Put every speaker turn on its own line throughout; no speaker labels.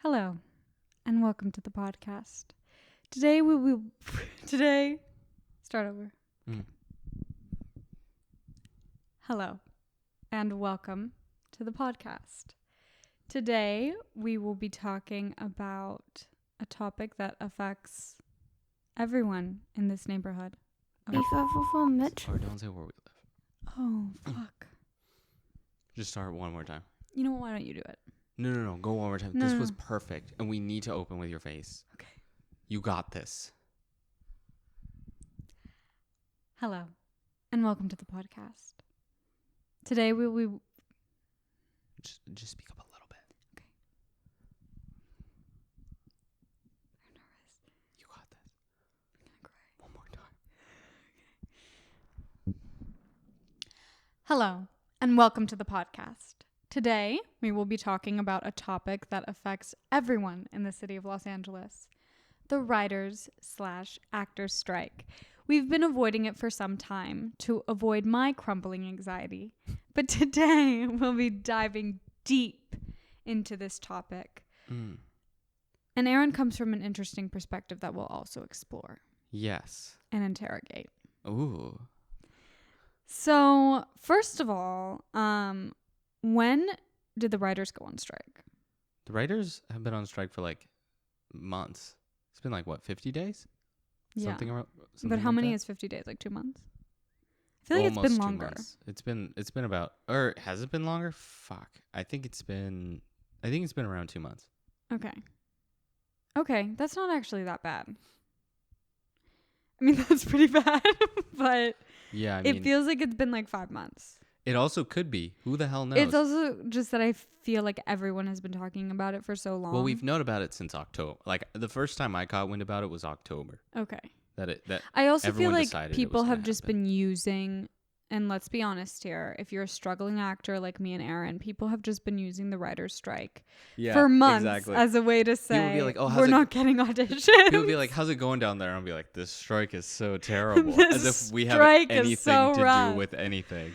Hello, and welcome to the podcast. Today start over. Hello, and welcome to the podcast. Today, we will be talking about a topic that affects everyone in this neighborhood.
Or don't say where we live.
Oh, fuck.
Just start one more time.
You know what? Why don't you do it?
No. Go one more time.
No,
This
no.
was perfect. And we need to open with your face.
Okay.
You got this.
Hello, and welcome to the podcast. Today, we will be...
Just speak up a little bit.
Okay. I'm nervous.
You got this.
I'm gonna cry.
One more time.
Hello, and welcome to the podcast. Today, we will be talking about a topic that affects everyone in the city of Los Angeles, the writers/actors strike. We've been avoiding it for some time to avoid my crumbling anxiety, but today we'll be diving deep into this topic. And Aaron comes from an interesting perspective that we'll also explore.
Yes.
And interrogate.
Ooh.
So, first of all, when did the writers go on strike?
The writers have been on strike for like months. It's been like, what, 50 days? Something
Yeah.
around.
But how
like
many
that?
is 50 days? Like 2 months? I feel like
Almost
it's been
2
longer.
months. It's been about, or has it been longer? Fuck. I think it's been around 2 months.
Okay, that's not actually that bad. I mean, that's pretty bad, but
Yeah, I
it
mean,
feels like it's been like 5 months.
it also could be. Who the hell knows?
It's also just that I feel like everyone has been talking about it for so long.
Well, we've known about it since October. Like the first time I caught wind about it was October.
Okay.
That
I also feel
everyone
like
decided it
people
was
have
gonna
just
happen.
been using, and let's be honest here, if you're a struggling actor like me and Aaron, people have just been using the writer's strike for months as a way to say,
be like, "Oh, how's
we're
it
not getting auditions.
People be like, "How's it going down there?" And I'll be like, "This strike is so terrible,"
This
as if we have
strike is
anything
so
to
rough.
do with anything.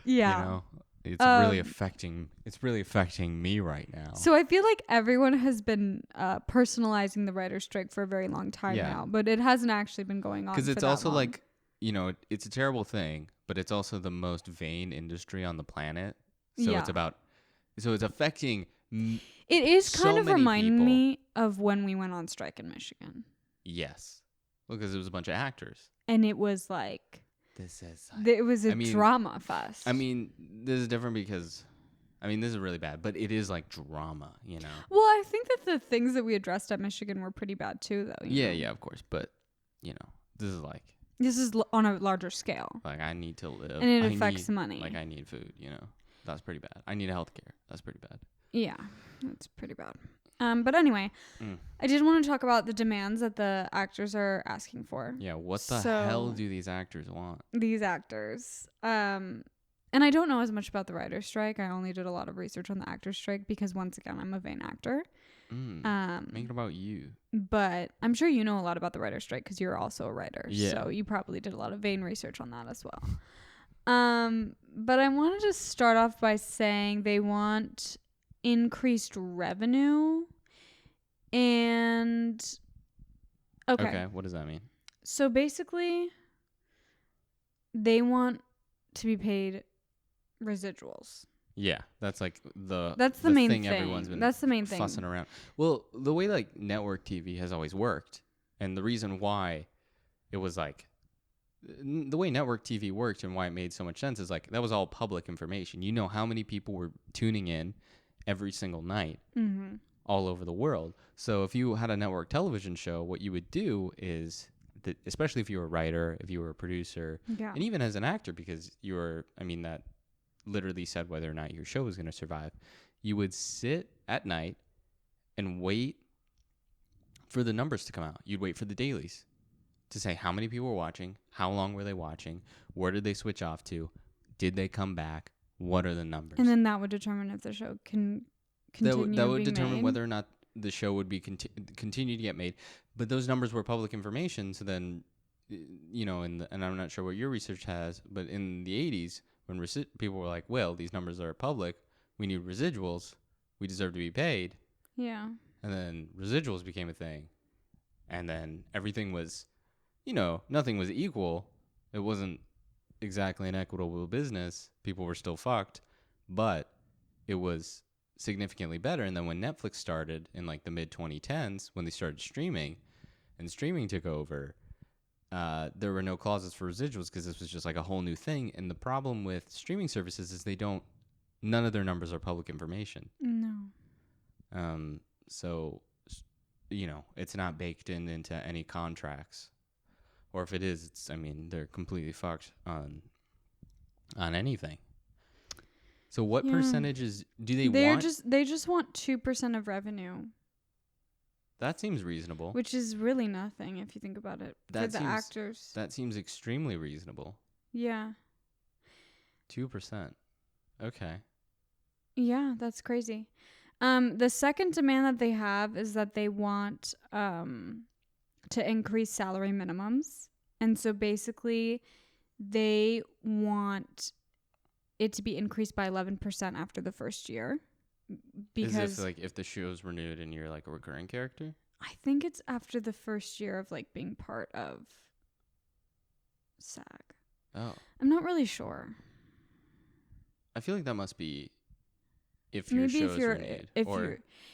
Yeah.
You know, it's really affecting. It's really affecting me right now.
So I feel like everyone has been personalizing the writer's strike for a very long time now, but it hasn't actually been going on
because
for
it's
that
also
long.
like, you know, it's a terrible thing, but it's also the most vain industry on the planet. So
Yeah.
it's affecting.
It is
so
kind of
many
reminding
people.
me of when we went on strike in Michigan.
Yes, because it was a bunch of actors.
And it was like,
This is.
it was a
I mean,
drama fest.
I mean, this is different because, I mean, this is really bad, but it is like drama, you know?
well, I think that the things that we addressed at Michigan were pretty bad too, though. you know?
Yeah, of course. But, you know, this is like
This is on a larger scale.
I need to live.
And it
I
affects
need,
money.
Like, I need food, you know? That's pretty bad. I need healthcare. That's pretty bad.
Yeah, that's pretty bad. But anyway, I did want to talk about the demands that the actors are asking for.
Yeah, what the hell do these actors want?
These actors. And I don't know as much about the writer's strike. I only did a lot of research on the actor's strike because, once again, I'm a vain actor.
Make it about you.
But I'm sure you know a lot about the writer's strike because you're also a writer.
Yeah.
So you probably did a lot of vain research on that as well. But I wanted to start off by saying they want increased revenue and
Okay, what does that mean?
so basically they want to be paid residuals.
Yeah, that's like the
main
thing
thing.
everyone's been
That's the main thing.
fussing around. Well, the way like network TV has always worked, and the reason why it was like the way network TV worked and why it made so much sense is like that was all public information. You know how many people were tuning in every single night all over the world. So if you had a network television show, what you would do is that, especially if you were a writer, if you were a producer,
Yeah.
and even as an actor, because that literally said whether or not your show was going to survive, you would sit at night and wait for the numbers to come out. You'd wait for the dailies to say how many people were watching, how long were they watching, where did they switch off to, did they come back, what are the numbers?
And then that would determine if the show can continue
that would
being
determine
made.
whether or not the show would be continue to get made. But those numbers were public information, so then, you know, and I'm not sure what your research has, but in the 80s, when people were like, well, these numbers are public, we need residuals, we deserve to be paid.
Yeah.
And then residuals became a thing. And then everything was, nothing was equal. It wasn't exactly an equitable business. People were still fucked, but it was significantly better. And then when Netflix started in like the mid 2010s, when they started streaming and streaming took over, there were no clauses for residuals because this was just like a whole new thing. And the problem with streaming services is none of their numbers are public information.
No.
So, it's not baked into any contracts. Or if it is, they're completely fucked on anything. So what percentages do they want?
They just want 2% of revenue.
That seems reasonable.
Which is really nothing if you think about it. For the actors.
That seems extremely reasonable.
Yeah.
2%. Okay.
Yeah, that's crazy. The second demand that they have is that they want to increase salary minimums. And so basically they want it to be increased by 11% after the first year. Because
if the show's renewed and you're like a recurring character?
I think it's after the first year of like being part of SAG.
Oh.
I'm not really sure.
I feel like that must be if your show's renewed.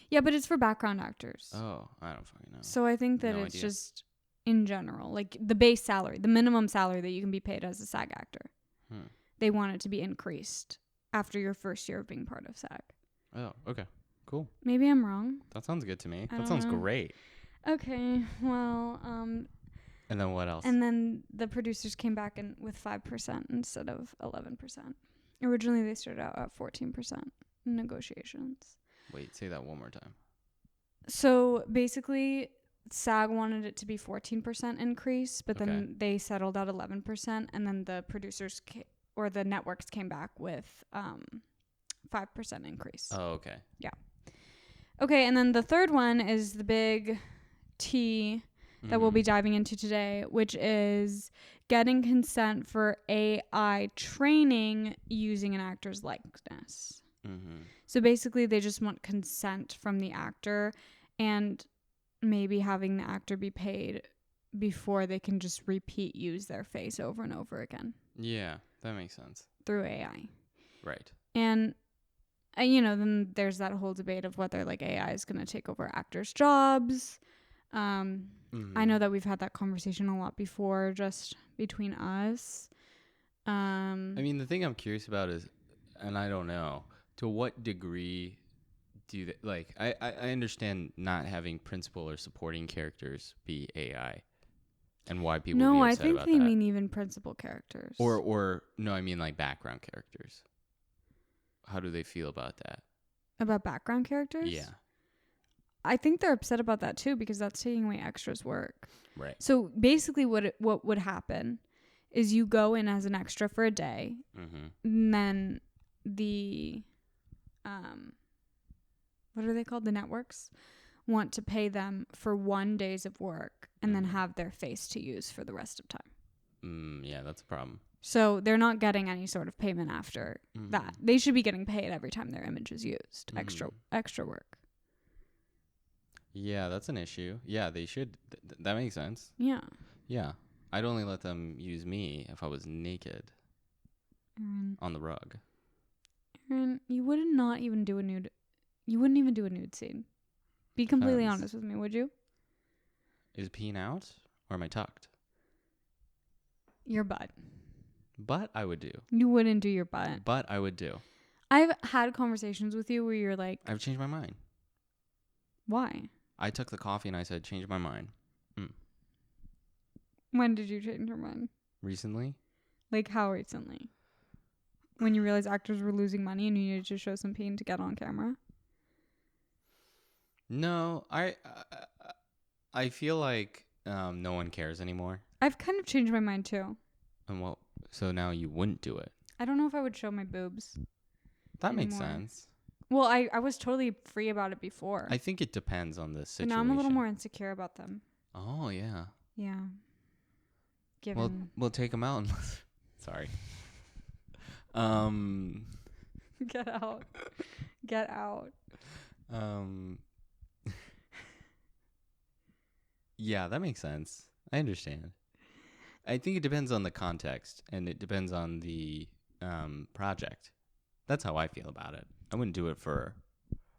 Yeah, but it's for background actors.
Oh, I don't fucking know.
So I think that it's just in general, like the base salary, the minimum salary that you can be paid as a SAG actor. They want it to be increased after your first year of being part of SAG.
Oh, okay. Cool.
Maybe I'm wrong.
That sounds good to me. That sounds great.
Okay. Well,
and then what else?
And then the producers came back with 5% instead of 11%. Originally, they started out at 14% in negotiations.
Wait, say that one more time.
So basically, SAG wanted it to be 14% increase, but then they settled at 11%, and then the producers or the networks came back with 5% increase.
Oh, okay.
Yeah. Okay, and then the third one is the big T that we'll be diving into today, which is getting consent for AI training using an actor's likeness. So basically, they just want consent from the actor and maybe having the actor be paid before they can just use their face over and over again.
Yeah, that makes sense.
Through AI.
Right.
And then there's that whole debate of whether like AI is going to take over actors' jobs. I know that we've had that conversation a lot before, just between us.
The thing I'm curious about is, and I don't know, to what degree do they, like, I understand not having principal or supporting characters be AI and why people be upset about that. No, I think
they mean even principal characters.
Or no, I mean like background characters. How do they feel about that?
About background characters?
Yeah.
I think they're upset about that too because that's taking away extras' work.
Right.
So basically what would happen is you go in as an extra for a day, and then the what are they called? The networks want to pay them for 1 day of work and then have their face to use for the rest of time.
Yeah, that's a problem.
So they're not getting any sort of payment after that. They should be getting paid every time their image is used. Extra work.
Yeah, that's an issue. Yeah, they should. That makes sense.
Yeah.
Yeah. I'd only let them use me if I was naked on the rug.
Aaron, you would not even do a nude. You wouldn't even do a nude scene. Be completely honest with me, would you?
Is peeing out or am I tucked?
Your butt.
But I would do.
You wouldn't do your butt.
But I would do.
I've had conversations with you where you're like...
I've changed my mind.
Why?
I took the coffee and I said, change my mind.
When did you change your mind?
Recently.
Like how recently? When you realized actors were losing money and you needed to show some pain to get on camera?
No, I feel like no one cares anymore.
I've kind of changed my mind too.
And what? So now you wouldn't do it?
I don't know if I would show my boobs.
That makes sense.
Well, I was totally free about it before.
I think it depends on the situation.
But now I'm a little more insecure about them.
Oh, yeah.
Yeah.
We'll take them out. Sorry.
Get out. Get out.
Yeah, that makes sense. I understand. I think it depends on the context and it depends on the project. That's how I feel about it. I wouldn't do it for.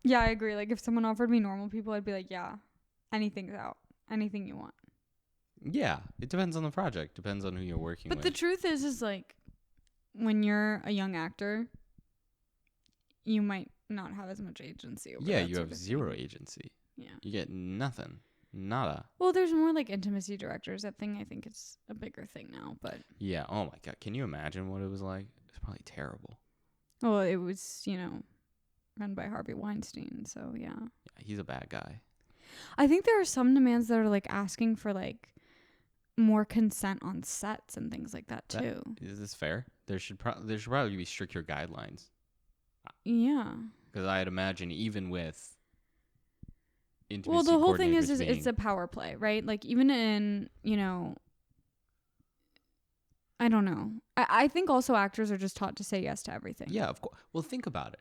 Yeah, I agree. Like if someone offered me normal people, I'd be like, yeah, anything's out. Anything you want.
Yeah, it depends on the project. Depends on who you're working
But
with.
the truth is like when you're a young actor, you might not have as much agency over
Yeah,
that
you
sort
have
of
zero
thing.
agency.
Yeah.
You get nothing. Nada.
Well, there's more like intimacy directors. That thing I think is a bigger thing now, but
Yeah. Oh my god. Can you imagine what it was like? It's probably terrible.
well, it was, run by Harvey Weinstein, so yeah.
Yeah, he's a bad guy.
I think there are some demands that are like asking for like more consent on sets and things like that too.
Is this fair? There should probably be stricter guidelines.
Yeah.
Because I'd imagine even with intimacy
Well, the whole thing is
coordinators
it's a power play, right? Like even in, I don't know. I think also actors are just taught to say yes to everything.
Yeah, of course. Well, think about it.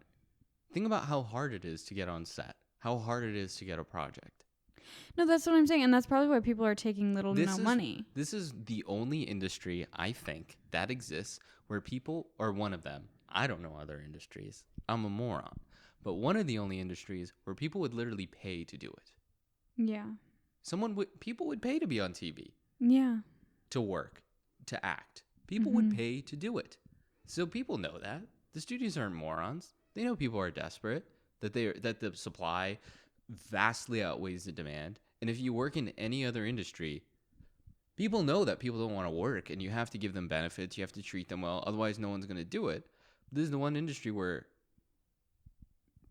Think about how hard it is to get on set. How hard it is to get a project.
No, that's what I'm saying, and that's probably why people are taking little to no money.
This is the only industry I think that exists where people are one of them. I don't know other industries. I'm a moron. But one of the only industries where people would literally pay to do it.
Yeah.
People would pay to be on TV,
Yeah.
to work, to act. People would pay to do it. So people know that. The studios aren't morons. They know people are desperate, that the supply vastly outweighs the demand. And if you work in any other industry, people know that people don't want to work and you have to give them benefits, you have to treat them well, otherwise no one's going to do it. This is the one industry where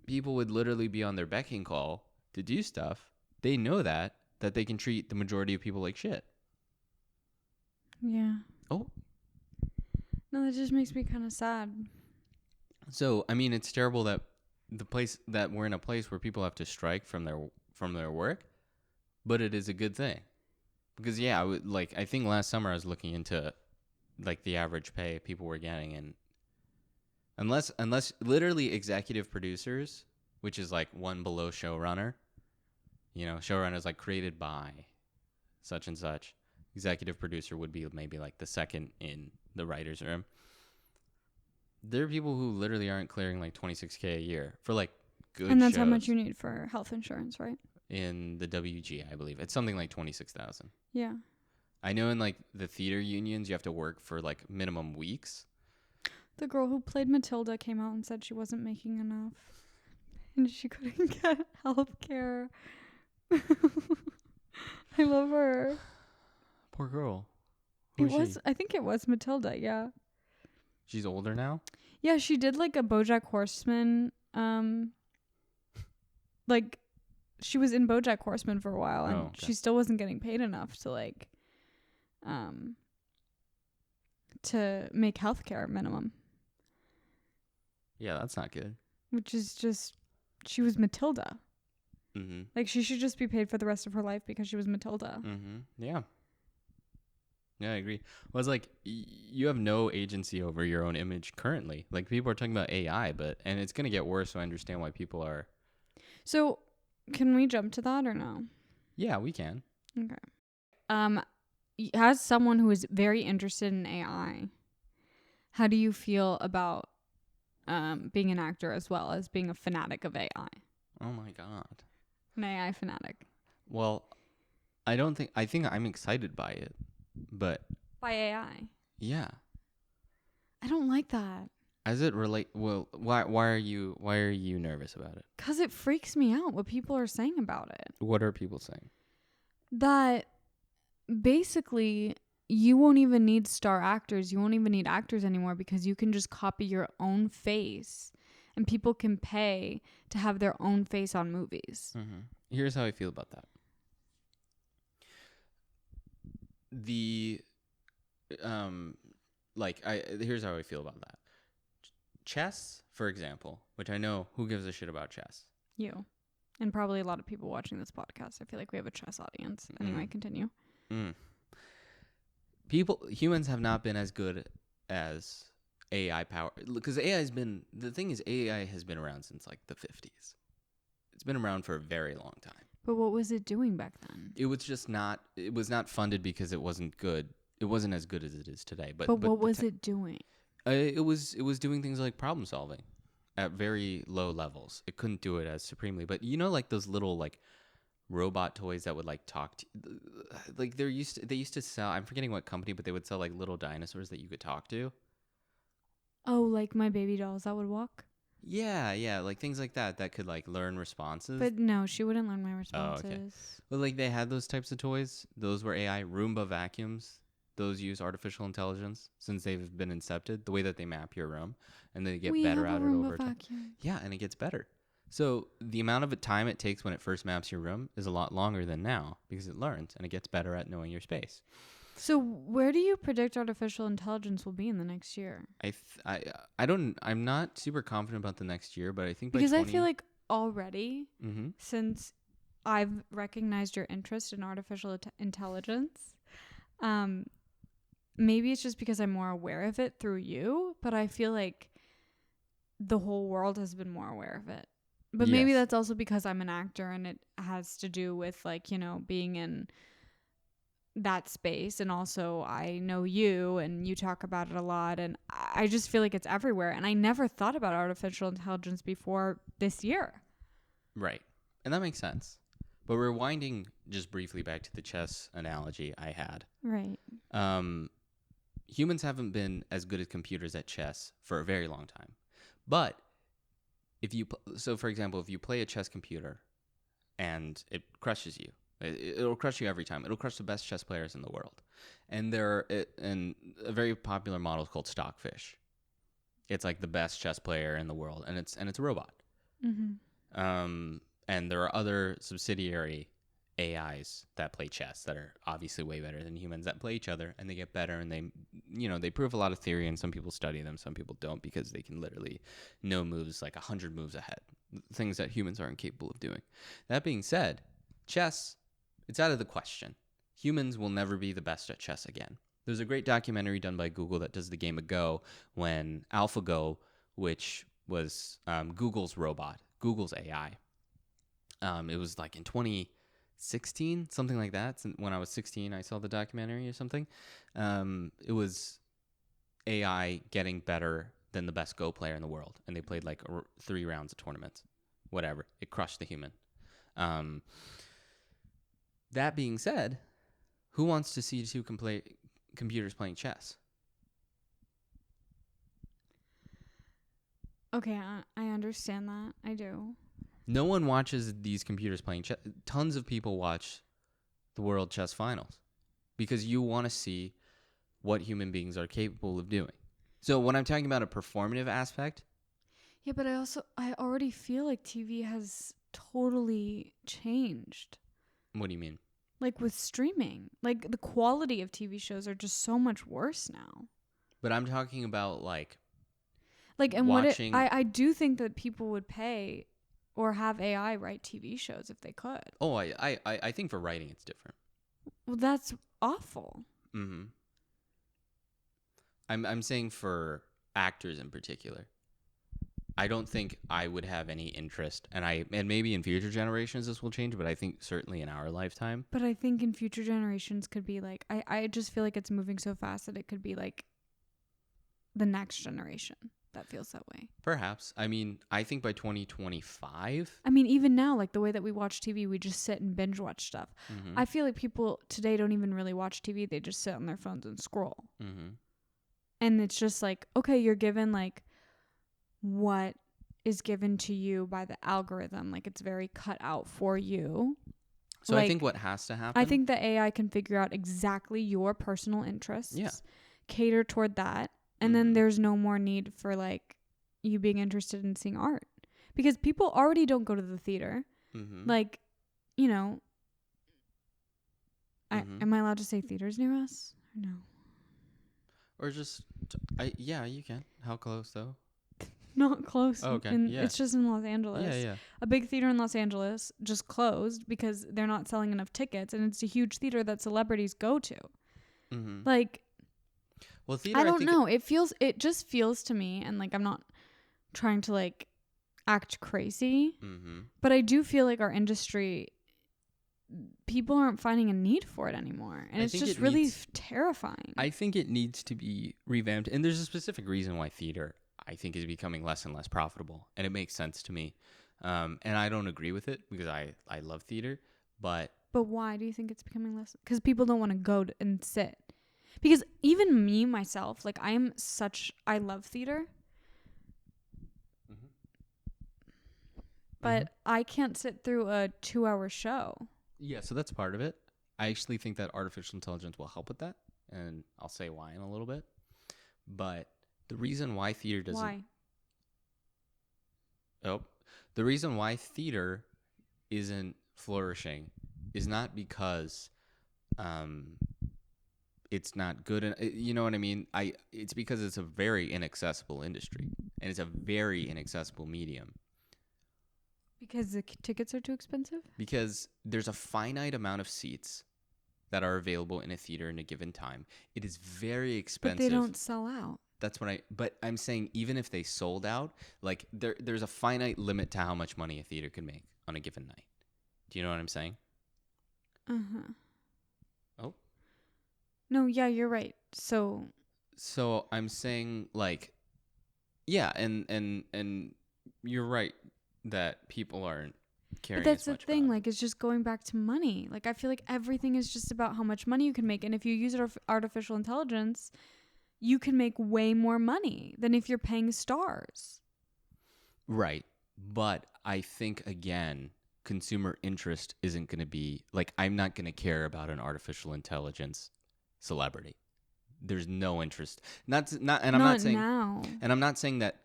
people would literally be on their beck and call to do stuff. They know that they can treat the majority of people like shit.
Yeah.
Oh.
No, that just makes me kind of sad.
So, I mean, it's terrible that we're in a place where people have to strike from their work, but it is a good thing. Because yeah, I think last summer I was looking into like the average pay people were getting, and unless literally executive producers, which is like one below showrunner, showrunner is like created by such and such. Executive producer would be maybe like the second in the writer's room. There are people who literally aren't clearing like $26K a year for like good shows.
And that's how much you need for health insurance, right?
In the WG, I believe. It's something like 26,000.
Yeah.
I know in like the theater unions, you have to work for like minimum weeks.
The girl who played Matilda came out and said she wasn't making enough. And she couldn't get health care. I love her.
Poor girl.
I think it was Matilda, yeah.
She's older now?
Yeah, she did like a BoJack Horseman, like she was in BoJack Horseman for a while, and she still wasn't getting paid enough to like, to make healthcare minimum.
Yeah, that's not good.
Which is just, she was Matilda.
Mm-hmm.
Like she should just be paid for the rest of her life because she was Matilda.
Mm-hmm. Yeah. Yeah, I agree. Well, it's like you have no agency over your own image currently. Like people are talking about AI, and it's gonna get worse. So I understand why people are.
So, can we jump to that or no?
Yeah, we can.
Okay. As someone who is very interested in AI, how do you feel about being an actor as well as being a fanatic of AI?
Oh my god.
An AI fanatic.
Well, I think I'm excited by it. But
by AI.
Yeah.
I don't like that.
As it relate, well, why are you nervous about it?
'Cause it freaks me out what people are saying about it.
What are people saying?
That basically you won't even need star actors. You won't even need actors anymore because you can just copy your own face and people can pay to have their own face on movies.
Mm-hmm. Here's how I feel about that. Here's how I feel about that. Chess, for example, which I know who gives a shit about chess.
You. And probably a lot of people watching this podcast. I feel like we have a chess audience. Anyway, continue.
Humans have not been as good as AI power. Because AI has been around since like the 50s. It's been around for a very long time.
But what was it doing back then?
It was just not. It was not funded because it wasn't good. It wasn't as good as it is today. But
what was it doing?
It was doing things like problem solving at very low levels. It couldn't do it as supremely. But you know, like those little like robot toys that would like talk to, like they used to sell. I'm forgetting what company, but they would sell like little dinosaurs that you could talk to.
Oh, like my baby dolls that would walk?
Yeah, like things like that that could like learn responses.
But no, she wouldn't learn my
Oh,
responses.
okay. But like they had those types of toys. Those were AI. Roomba vacuums. Those use artificial intelligence since they've been incepted. The way that they map your room, and they get better at it over time. Yeah, and it gets better. So the amount of time it takes when it first maps your room is a lot longer than now because it learns and it gets better at knowing your space.
So where do you predict artificial intelligence will be in the next year?
I'm not super confident about the next year, but I think
because I feel like already
mm-hmm.
since I've recognized your interest in artificial intelligence, maybe it's just because I'm more aware of it through you, but I feel like the whole world has been more aware of it. But maybe that's also because I'm an actor and it has to do with like, you know, being in that space. And also I know you and you talk about it a lot. And I just feel like it's everywhere. And I never thought about artificial intelligence before this year.
Right. And that makes sense. But rewinding just briefly back to the chess analogy I had.
Right.
Humans haven't been as good as computers at chess for a very long time. But so for example, if you play a chess computer and it crushes you, it'll crush you every time. It'll crush the best chess players in the world. And and a very popular model is called Stockfish. It's like the best chess player in the world, and it's a robot.
Mm-hmm.
And there are other subsidiary AIs that play chess that are obviously way better than humans that play each other, and they get better, and they prove a lot of theory, and some people study them, some people don't, because they can literally know moves like 100 moves ahead, things that humans aren't capable of doing. That being said, chess, it's out of the question. Humans will never be the best at chess again. There's a great documentary done by Google that does the game of Go when AlphaGo, which was Google's robot, Google's AI, it was like in 2016, something like that. When I was 16, I saw the documentary or something. It was AI getting better than the best Go player in the world, and they played like 3 rounds of tournaments. Whatever, it crushed the human. That being said, who wants to see two computers playing chess?
Okay, I understand that. I do.
No one watches these computers playing chess. Tons of people watch the World Chess Finals because you want to see what human beings are capable of doing. So when I'm talking about a performative aspect.
Yeah, but I already feel like TV has totally changed.
What do you mean?
Like with streaming. Like the quality of TV shows are just so much worse now.
But I'm talking about like
and
watching.
I do think that people would pay or have AI write TV shows if they could.
Oh, I think for writing it's different.
Well, that's awful.
Mm-hmm. I'm saying for actors in particular. I don't think I would have any interest, and maybe in future generations this will change, but I think certainly in our lifetime.
But I think in future generations could be like, I just feel like it's moving so fast that it could be like the next generation that feels that way.
Perhaps. I mean, I think by 2025.
I mean, even now, like the way that we watch TV, we just sit and binge watch stuff.
Mm-hmm.
I feel like people today don't even really watch TV. They just sit on their phones and scroll.
Mm-hmm.
And it's just like, okay, you're given like what is given to you by the algorithm. Like it's very cut out for you.
So like, I think what has to happen.
I think the AI can figure out exactly your personal interests, cater toward that. And then there's no more need for like you being interested in seeing art because people already don't go to the theater.
Mm-hmm.
Like, you know, am I allowed to say theaters near us? Or no.
Or just, yeah, you can. How close though?
Not close.
Oh, okay.
It's just in Los Angeles.
Yeah.
A big theater in Los Angeles just closed because they're not selling enough tickets, and it's a huge theater that celebrities go to.
Mm-hmm.
Like,
well, theater.
I don't know. It just feels to me, and like I'm not trying to like act crazy, but I do feel like our industry people aren't finding a need for it anymore. And
I
it's
think
just
it
really
needs-
terrifying.
I think it needs to be revamped, and there's a specific reason why theater, I think, is becoming less and less profitable, and it makes sense to me. And I don't agree with it because I love theater, but
But why do you think it's becoming less? Because people don't want to go and sit. Because even me, myself, like I love theater, but I can't sit through a 2-hour show.
yeah, so that's part of it. I actually think that artificial intelligence will help with that, and I'll say why in a little bit. But the reason why theater doesn't
Why?
the reason why theater isn't flourishing is not because it's not good, and you know what I mean. It's because it's a very inaccessible industry, and it's a very inaccessible medium.
Because the tickets are too expensive?
Because there's a finite amount of seats that are available in a theater in a given time. It is very expensive.
But they don't sell out.
But I'm saying even if they sold out, like there's a finite limit to how much money a theater can make on a given night. Do you know what I'm saying?
Uh-huh.
Oh.
No, yeah, you're right. So
I'm saying like, yeah, and you're right that people aren't caring
but that's
as
the
much
thing,
about
like it's just going back to money. Like I feel like everything is just about how much money you can make, and if you use artificial intelligence, you can make way more money than if you're paying stars.
Right. But I think, again, consumer interest isn't going to be like, I'm not going to care about an artificial intelligence celebrity. There's no interest. And I'm not saying
now.
And I'm not saying that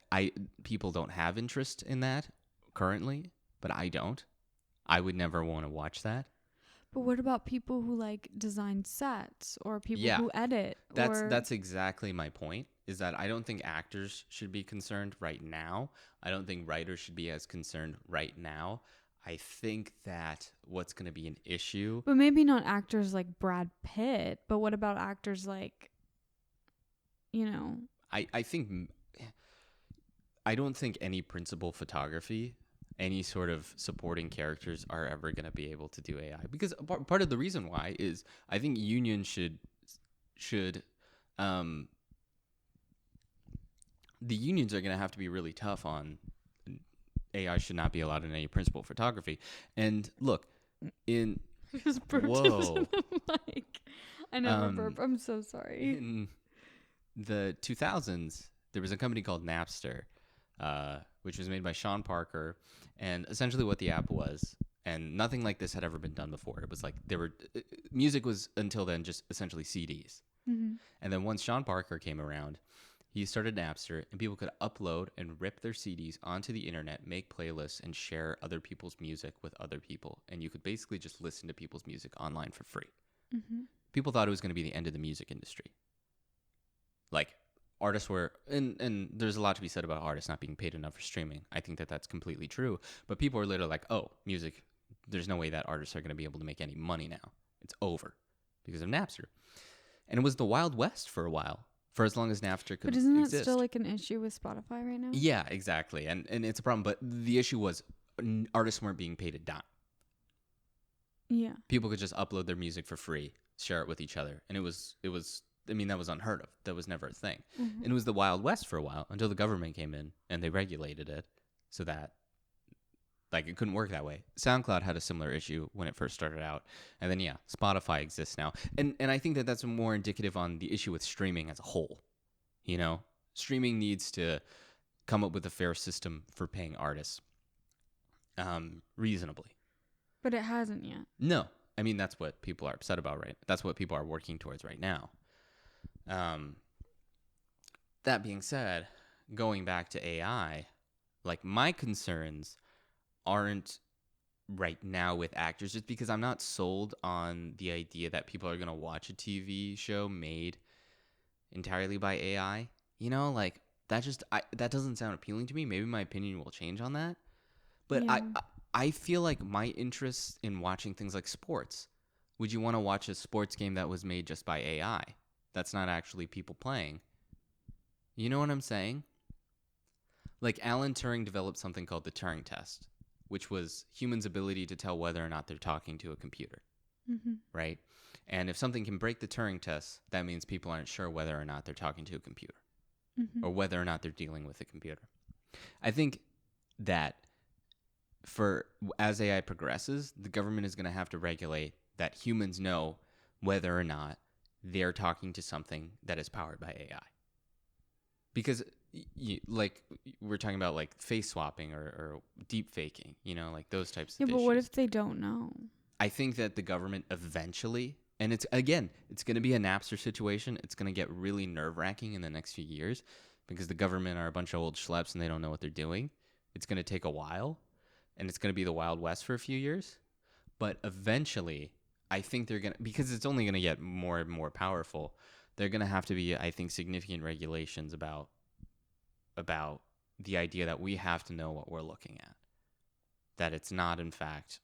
people don't have interest in that currently, but I don't. I would never want to watch that.
But what about people who like design sets or people
Yeah.
who edit?
That's exactly my point, is that I don't think actors should be concerned right now. I don't think writers should be as concerned right now. I think that what's going to be an issue.
But maybe not actors like Brad Pitt, but what about actors like,
I don't think any principal photography, any sort of supporting characters are ever going to be able to do AI, because part of the reason why is I think unions should the unions are going to have to be really tough on AI should not be allowed in any principal photography. And look, in
just burped
whoa,
into the mic. I never burp. I'm so sorry.
in the 2000s, there was a company called Napster, which was made by Sean Parker, and essentially what the app was, and nothing like this had ever been done before. It was like music was until then just essentially CDs.
Mm-hmm.
And then once Sean Parker came around, he started Napster, and people could upload and rip their CDs onto the internet, make playlists, and share other people's music with other people. And you could basically just listen to people's music online for free.
Mm-hmm.
People thought it was going to be the end of the music industry. Like, artists were, and there's a lot to be said about artists not being paid enough for streaming. I think that that's completely true. But people are literally like, oh, music, there's no way that artists are going to be able to make any money now. It's over because of Napster. And it was the Wild West for a while, for as long as Napster could exist.
But isn't that still like an issue with Spotify right now?
Yeah, exactly. And it's a problem. But the issue was artists weren't being paid a dime.
Yeah.
People could just upload their music for free, share it with each other. And it was I mean, that was unheard of. That was never a thing.
Mm-hmm.
And it was the Wild West for a while until the government came in and they regulated it so that like it couldn't work that way. SoundCloud had a similar issue when it first started out. And then, yeah, Spotify exists now. And I think that that's more indicative on the issue with streaming as a whole. You know, streaming needs to come up with a fair system for paying artists reasonably.
But it hasn't yet.
No. I mean, that's what people are upset about, right? That's what people are working towards right now. That being said, going back to AI, like my concerns aren't right now with actors, just because I'm not sold on the idea that people are going to watch a TV show made entirely by AI. You know, like that doesn't sound appealing to me. Maybe my opinion will change on that. But
Yeah.
I feel like my interest in watching things like sports. Would you want to watch a sports game that was made just by AI? That's not actually people playing. You know what I'm saying? Like Alan Turing developed something called the Turing test, which was humans' ability to tell whether or not they're talking to a computer.
Mm-hmm.
right? And if something can break the Turing test, that means people aren't sure whether or not they're talking to a computer
Mm-hmm.
or whether or not they're dealing with a computer. I think that as AI progresses, the government is going to have to regulate that humans know whether or not they're talking to something that is powered by AI. Because like we're talking about like face swapping or deep faking, like those types of
Yeah,
issues.
but what if they don't know?
I think that the government eventually, and it's going to be a Napster situation. It's going to get really nerve-wracking in the next few years because the government are a bunch of old schleps and they don't know what they're doing. It's going to take a while, and it's going to be the Wild West for a few years. But eventually, I think they're going to, because it's only going to get more and more powerful, they're going to have to be, I think, significant regulations about the idea that we have to know what we're looking at, that it's not, in fact,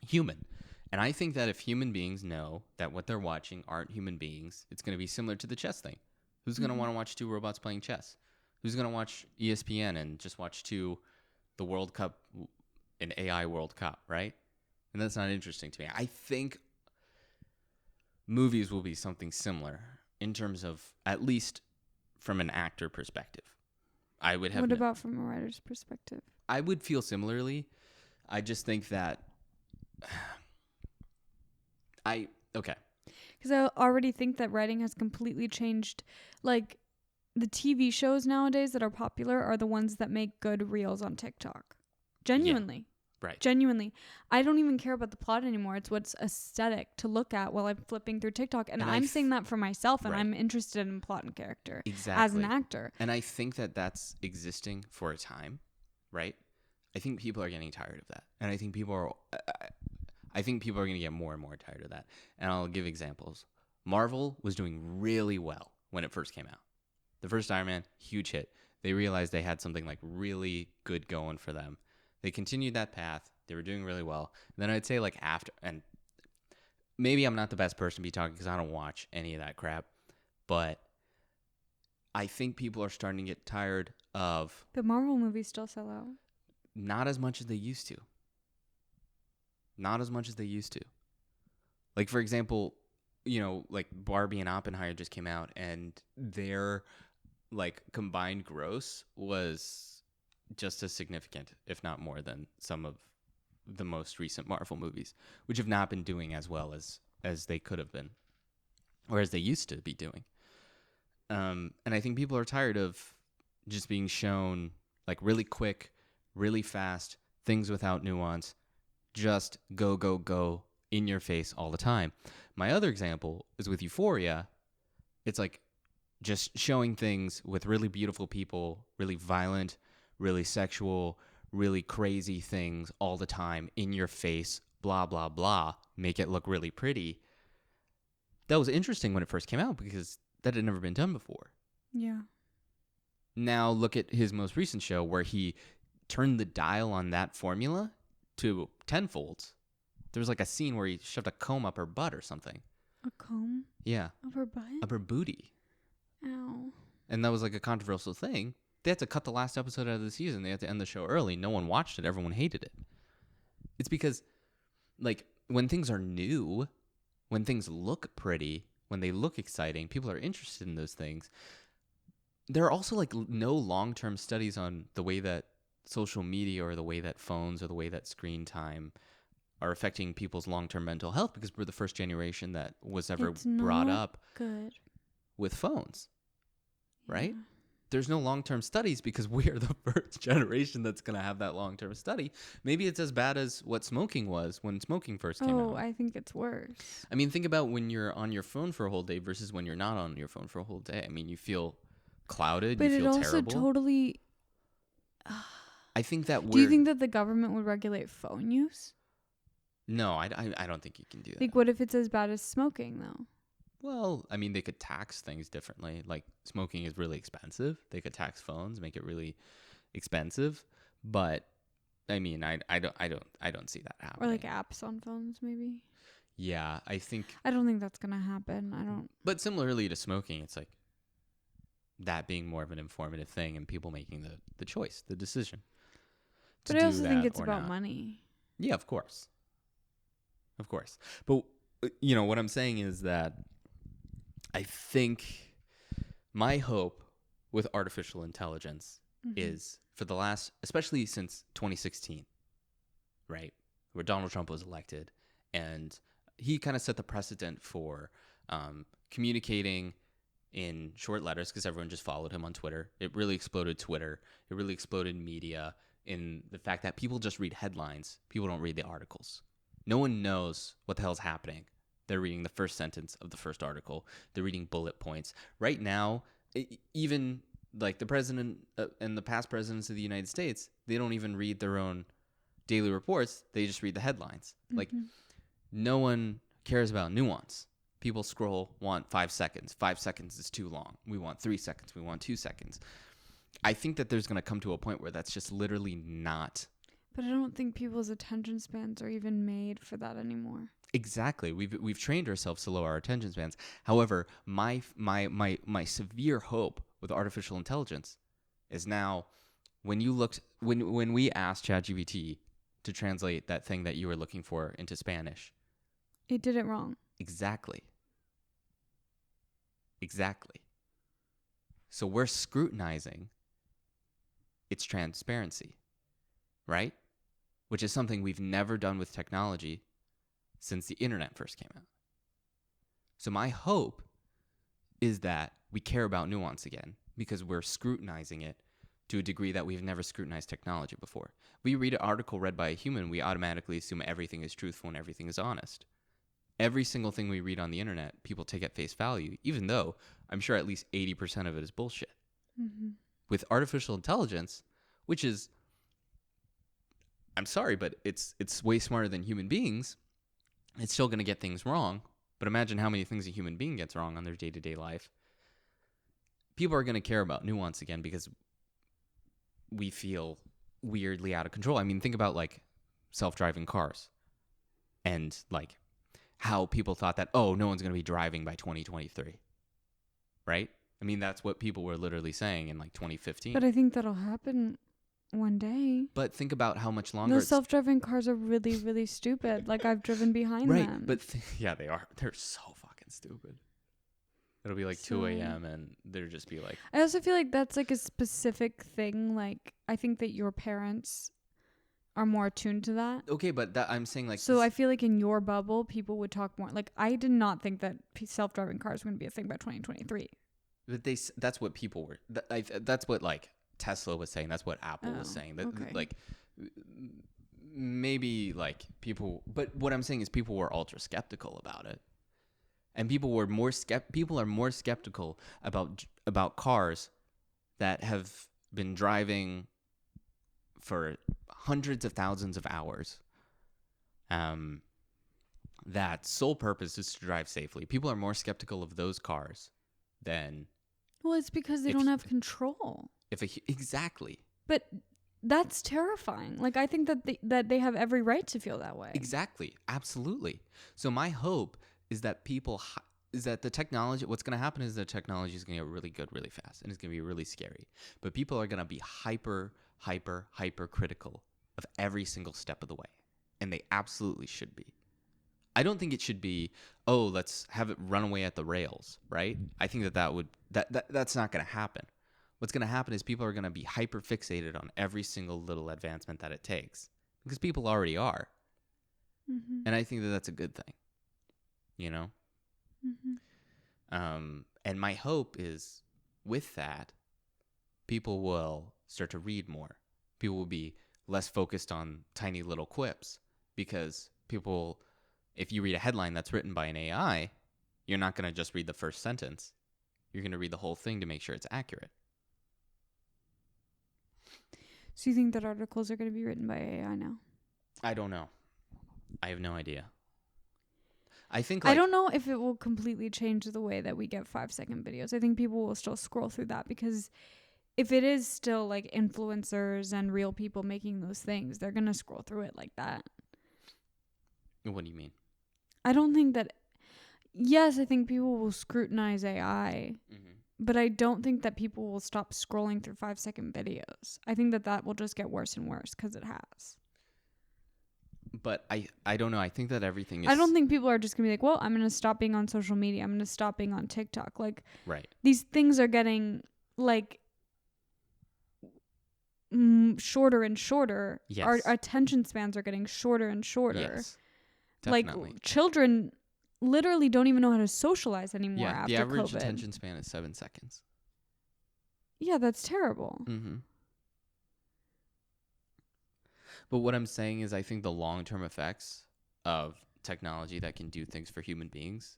human. And I think that if human beings know that what they're watching aren't human beings, it's going to be similar to the chess thing. Who's going to want to watch two robots playing chess? Who's going to watch ESPN and just watch the World Cup, an AI World Cup, right? And that's not interesting to me. I think movies will be something similar in terms of, at least from an actor perspective. I would have.
What about from a writer's perspective?
I would feel similarly. I just think that okay.
Because I already think that writing has completely changed. Like, the TV shows nowadays that are popular are the ones that make good reels on TikTok. Genuinely.
Yeah, right.
Genuinely. I don't even care about the plot anymore. It's what's aesthetic to look at while I'm flipping through TikTok. And I'm saying that for myself, and
right.
I'm interested in plot and character
exactly.
as an actor.
And I think that that's existing for a time, right? I think people are getting tired of that. And I think people are going to get more and more tired of that. And I'll give examples. Marvel was doing really well when it first came out. The first Iron Man, huge hit. They realized they had something like really good going for them. They continued that path. They were doing really well. And then I'd say like after, and maybe I'm not the best person to be talking because I don't watch any of that crap, but I think people are starting to get tired of.
The Marvel movies still sell out.
Not as much as they used to. Not as much as they used to. Like, for example, like Barbie and Oppenheimer just came out, and their like combined gross was just as significant, if not more, than some of the most recent Marvel movies, which have not been doing as well as they could have been, or as they used to be doing. And I think people are tired of just being shown like really quick, really fast things without nuance, just go, go, go in your face all the time. My other example is with Euphoria. It's like just showing things with really beautiful people, really violent, really sexual, really crazy things all the time in your face, blah, blah, blah, make it look really pretty. That was interesting when it first came out because that had never been done before.
Yeah.
Now look at his most recent show where he turned the dial on that formula to tenfold. There was like a scene where he shoved a comb up her butt or something.
A comb?
Yeah.
Up her butt?
Up her booty.
Ow.
And that was like a controversial thing. They had to cut the last episode out of the season. They had to end the show early. No one watched it. Everyone hated it. It's because, like, when things are new, when things look pretty, when they look exciting, people are interested in those things. There are also, like, no long-term studies on the way that social media or the way that phones or the way that screen time are affecting people's long-term mental health because we're the first generation that was ever brought up with phones, right?
Yeah.
There's no long-term studies because we are the first generation that's going to have that long-term study. Maybe it's as bad as what smoking was when smoking first came out.
Oh, I think it's worse.
I mean, think about when you're on your phone for a whole day versus when you're not on your phone for a whole day. I mean, you feel clouded,
but
you feel
it also totally...
I think that
Do you think that the government would regulate phone use?
No, I don't think you can do that.
Like, what if it's as bad as smoking, though?
Well, I mean, they could tax things differently. Like, smoking is really expensive. They could tax phones, make it really expensive. But I mean, I don't see that happening.
Or like apps on phones, maybe.
Yeah, I
don't think that's gonna happen. I don't.
But similarly to smoking, it's like that being more of an informative thing and people making the choice, the decision.
But I also think it's about money.
Yeah, of course. Of course. But, you know, what I'm saying is that I think my hope with artificial intelligence is for the last, especially since 2016, right, where Donald Trump was elected, and he kind of set the precedent for communicating in short letters because everyone just followed him on Twitter. It really exploded Twitter. It really exploded media in the fact that people just read headlines. People don't read the articles. No one knows what the hell's happening. They're reading the first sentence of the first article. They're reading bullet points. Right now, even like the president and the past presidents of the United States, they don't even read their own daily reports. They just read the headlines. Like, no one cares about nuance. People scroll, want 5 seconds. 5 seconds is too long. We want 3 seconds. We want 2 seconds. I think that there's going to come to a point where that's just literally not.
But I don't think people's attention spans are even made for that anymore.
Exactly. We've trained ourselves to lower our attention spans. However, my severe hope with artificial intelligence is now when we asked ChatGPT to translate that thing that you were looking for into Spanish,
it did it wrong.
Exactly. So we're scrutinizing its transparency, right? Which is something we've never done with technology since the internet first came out. So my hope is that we care about nuance again because we're scrutinizing it to a degree that we've never scrutinized technology before. We read an article read by a human, we automatically assume everything is truthful and everything is honest. Every single thing we read on the internet, people take at face value, even though I'm sure at least 80% of it is bullshit. With artificial intelligence, which is, I'm sorry, but it's way smarter than human beings, it's still going to get things wrong. But imagine how many things a human being gets wrong on their day-to-day life. People are going to care about nuance again because we feel weirdly out of control. I mean, think about like self-driving cars and like how people thought that, oh, no one's going to be driving by 2023, right? I mean, that's what people were literally saying in like 2015.
But I think that'll happen one day.
But think about how much longer.
Those self-driving cars are really, really stupid. Like, I've driven behind them.
Right, but yeah, they are. They're so fucking stupid. It'll be like 2 a.m. and they'll just be like.
I also feel like that's like a specific thing. Like, I think that your parents are more attuned to that.
Okay, but I'm saying like.
So I feel like in your bubble, people would talk more. Like, I did not think that self-driving cars were going to be a thing by 2023.
But that's what people were. That's what like Tesla was saying. That's what Apple was saying. That like maybe like people. But what I'm saying is people were ultra skeptical about it, and people are more skeptical about cars that have been driving for hundreds of thousands of hours. That sole purpose is to drive safely. People are more skeptical of those cars than.
Well, it's because they don't have control.
Exactly.
But that's terrifying. Like, I think that they have every right to feel that way.
Exactly. Absolutely. So my hope is that the technology, what's going to happen is the technology is going to get really good really fast, and it's going to be really scary. But people are going to be hyper critical of every single step of the way. And they absolutely should be. I don't think it should be, oh, let's have it run away at the rails, right? I think that's not going to happen. What's going to happen is people are going to be hyper fixated on every single little advancement that it takes because people already are. And I think that that's a good thing, you know? And my hope is with that, people will start to read more. People will be less focused on tiny little quips because people, if you read a headline that's written by an AI, you're not going to just read the first sentence. You're going to read the whole thing to make sure it's accurate.
So you think that articles are going to be written by AI now?
I don't know. I have no idea. I think
I don't know if it will completely change the way that we get 5-second videos. I think people will still scroll through that because if it is still like influencers and real people making those things, they're going to scroll through it like that.
What do you mean?
I don't think that. Yes, I think people will scrutinize AI, but I don't think that people will stop scrolling through 5-second videos. I think that will just get worse and worse because it has.
But I don't know. I think that everything is...
I don't think people are just going to be like, well, I'm going to stop being on social media. I'm going to stop being on TikTok. Like,
right.
These things are getting, like, shorter and shorter.
Yes.
Our attention spans are getting shorter and shorter.
Yes, definitely.
Like, children literally don't even know how to socialize anymore after
the average
COVID.
attention span is 7 seconds.
Yeah, that's terrible.
Mm-hmm. But what I'm saying is I think the long-term effects of technology that can do things for human beings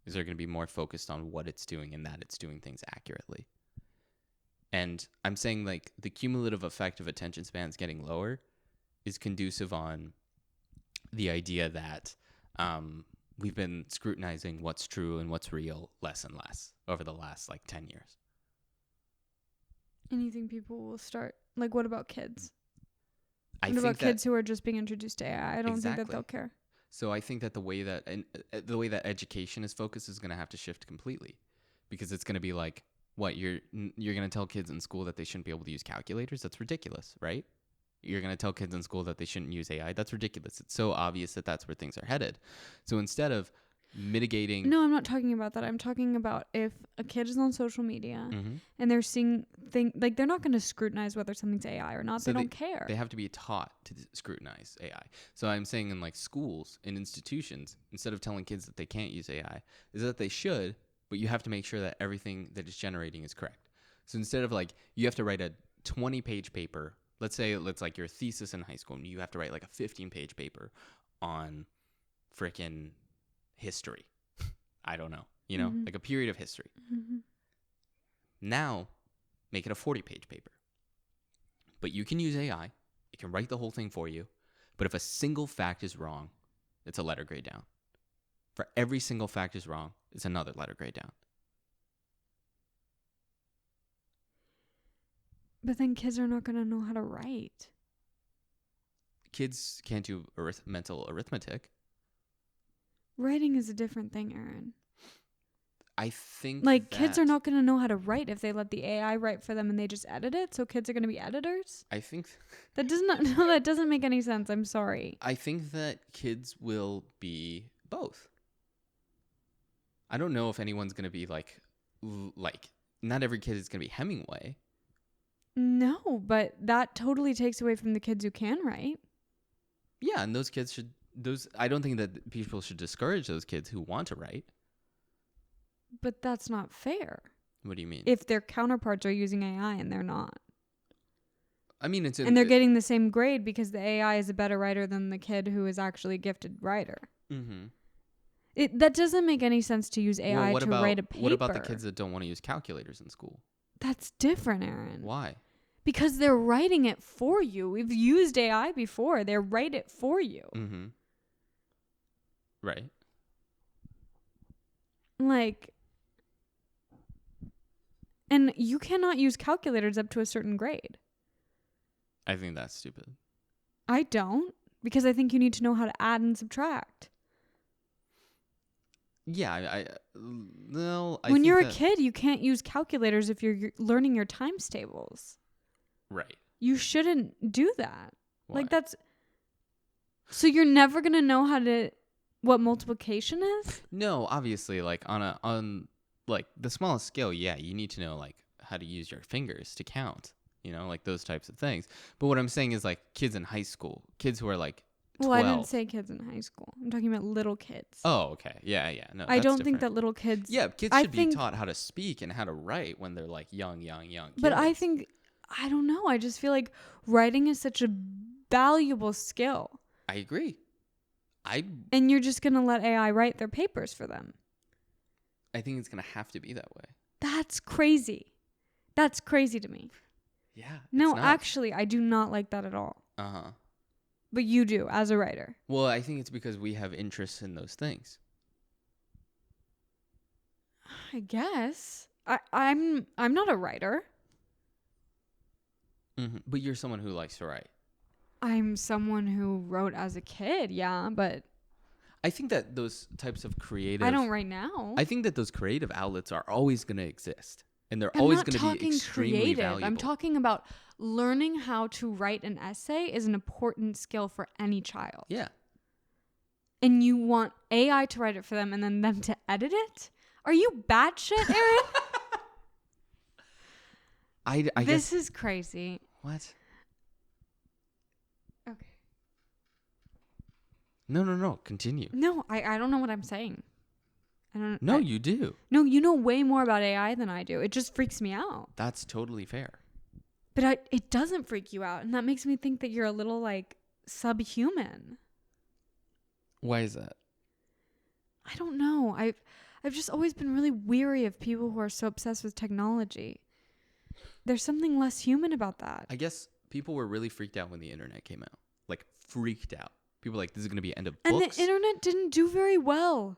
is they're going to be more focused on what it's doing and that it's doing things accurately. And I'm saying, like, the cumulative effect of attention spans getting lower is conducive on the idea that we've been scrutinizing what's true and what's real less and less over the last, like, 10 years.
And you think people will start... Like, what about kids?
What
about kids who are just being introduced to AI? I don't think that they'll care.
So I think that the way that education is focused is going to have to shift completely, because it's going to be like, what, you're going to tell kids in school that they shouldn't be able to use calculators? That's ridiculous, right? You're going to tell kids in school that they shouldn't use AI? That's ridiculous. It's so obvious that that's where things are headed. So instead of mitigating...
No, I'm not talking about that. I'm talking about if a kid is on social media and they're seeing things, like, they're not going to scrutinize whether something's AI or not. So they don't care.
They have to be taught to scrutinize AI. So I'm saying in, like, schools and institutions, instead of telling kids that they can't use AI, is that they should, but you have to make sure that everything that it's generating is correct. So instead of, like, you have to write a 20-page paper, let's say it's like your thesis in high school, and you have to write like a 15-page paper on frickin' history. I don't know, like a period of history. Now, make it a 40-page paper. But you can use AI. It can write the whole thing for you. But if a single fact is wrong, it's a letter grade down. For every single fact is wrong, it's another letter grade down.
But then kids are not going to know how to write.
Kids can't do mental arithmetic.
Writing is a different thing, Aaron.
I think
kids are not going to know how to write if they let the AI write for them and they just edit it. So kids are going to be editors.
I think
that doesn't make any sense. I'm sorry.
I think that kids will be both. I don't know if anyone's going to be like not every kid is going to be Hemingway.
No, but that totally takes away from the kids who can write.
Yeah, and I don't think that people should discourage those kids who want to write.
But that's not fair.
What do you mean?
If their counterparts are using AI and they're not.
I mean,
and they're getting the same grade because the AI is a better writer than the kid who is actually a gifted writer. Mm-hmm. That doesn't make any sense to use AI to write a paper.
What about the kids that don't want to use calculators in school?
That's different, Aaron.
Why?
Because they're writing it for you. We've used AI before. They write it for you.
Mm-hmm. Right.
And you cannot use calculators up to a certain grade.
I think that's stupid.
I don't, because I think you need to know how to add and subtract.
Yeah,
when you're a kid, you can't use calculators if you're learning your times tables.
Right.
You shouldn't do that.
Why?
So you're never going to know what multiplication is?
No, obviously, on the smallest scale, yeah, you need to know how to use your fingers to count, those types of things. But what I'm saying is kids in high school, kids who are 12.
Well, I didn't say kids in high school. I'm talking about little kids.
Oh, okay. Yeah. No,
I don't think that little kids...
Yeah, kids should be taught how to speak and how to write when they're young kids.
But I don't know. I just feel like writing is such a valuable skill.
I agree.
And you're just going to let AI write their papers for them.
I think it's going to have to be that way.
That's crazy. That's crazy to me.
Yeah.
No, actually, I do not like that at all.
Uh-huh.
But you do, as a writer.
Well, I think it's because we have interests in those things.
I guess. I'm not a writer.
Mm-hmm. But you're someone who likes to write.
I'm someone who wrote as a kid, yeah, but...
I think that those types of creative...
I don't right now.
I think that those creative outlets are always going to exist. And they're
I'm
always
not
going to be
talking
extremely
creative.
valuable.
I'm talking about learning how to write an essay is an important skill for any child.
Yeah.
And you want AI to write it for them and then them to edit it? Are you batshit, Aaron?
I
this
guess.
is crazy.
What?
Okay.
No. Continue.
No, I don't know what I'm saying.
No, you do.
No, you know way more about AI than I do. It just freaks me out.
That's totally fair.
But it doesn't freak you out. And that makes me think that you're a little, like, subhuman.
Why is that?
I don't know. I've just always been really weary of people who are so obsessed with technology. There's something less human about that.
I guess people were really freaked out when the internet came out. Like, freaked out. People were like, this is going to be end of books.
And the internet didn't do very well.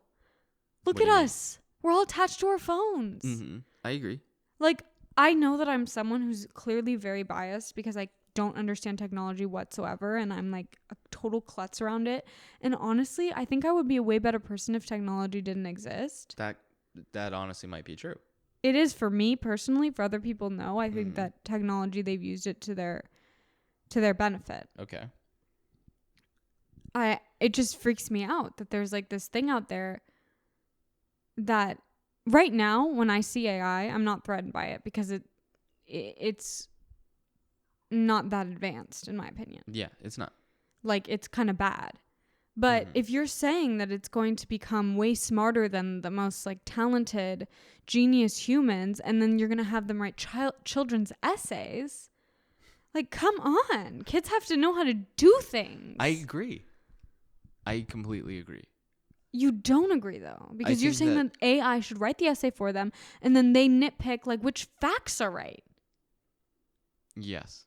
Look at us. We're all attached to our phones.
Mm-hmm. I agree.
Like, I know that I'm someone who's clearly very biased because I don't understand technology whatsoever. And I'm like a total klutz around it. And honestly, I think I would be a way better person if technology didn't exist.
That honestly might be true.
It is for me personally. For other people, no. I think that technology, they've used it to their benefit.
Okay.
It just freaks me out that there's like this thing out there that right now when I see AI, I'm not threatened by it because it's not that advanced in my opinion.
Yeah, it's not.
Like, it's kind of bad. But if you're saying that it's going to become way smarter than the most like talented genius humans, and then you're going to have them write children's essays, like, come on. Kids have to know how to do things.
I agree. I completely agree.
You don't agree, though, because you're saying that AI should write the essay for them, and then they nitpick like which facts are right.
Yes.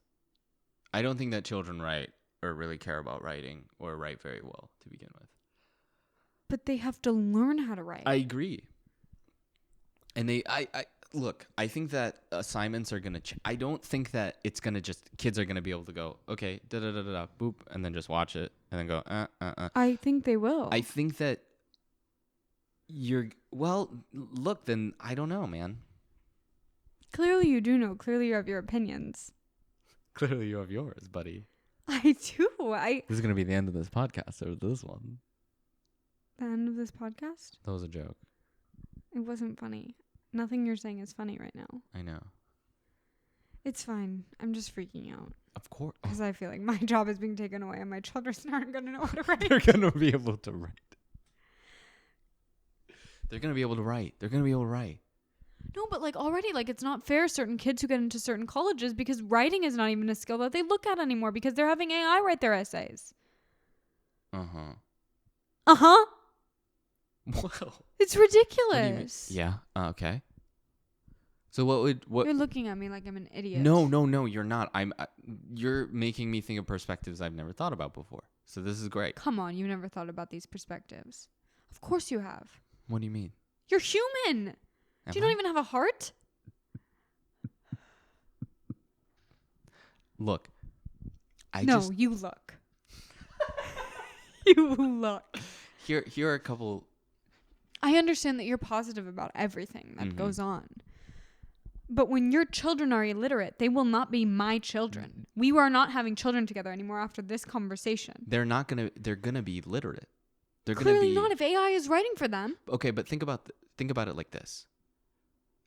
I don't think that children write or really care about writing or write very well to begin with.
But they have to learn how to write.
I agree. And look, I think that assignments are going to I don't think that it's going to just kids are going to be able to go, okay, da boop, and then just watch it and then go
I think they will.
I think that look, then I don't know, man.
Clearly you do know. Clearly you have your opinions.
Clearly you have yours, buddy.
I do.
This is going to be the end of this podcast or this one.
The end of this podcast?
That was a joke.
It wasn't funny. Nothing you're saying is funny right now.
I know.
It's fine. I'm just freaking out.
Of course.
Because I feel like my job is being taken away and my children aren't going to know how to write.
They're going to be able to write. They're going to be able to write.
No, but like already, like it's not fair certain kids who get into certain colleges because writing is not even a skill that they look at anymore because they're having AI write their essays.
Uh-huh.
Uh-huh.
Well.
It's ridiculous.
Yeah. Okay. So what?
You're looking at me like I'm an idiot.
No, you're not. You're making me think of perspectives I've never thought about before. So this is great.
Come on, you never thought about these perspectives. Of course you have.
What do you mean?
You're human. Do you not even have a heart?
Look.
You look. You look.
Here are a couple.
I understand that you're positive about everything that goes on. But when your children are illiterate, they will not be my children. We are not having children together anymore after this conversation.
They're gonna be literate. They're
Clearly not if AI is writing for them.
Okay, but think about it like this.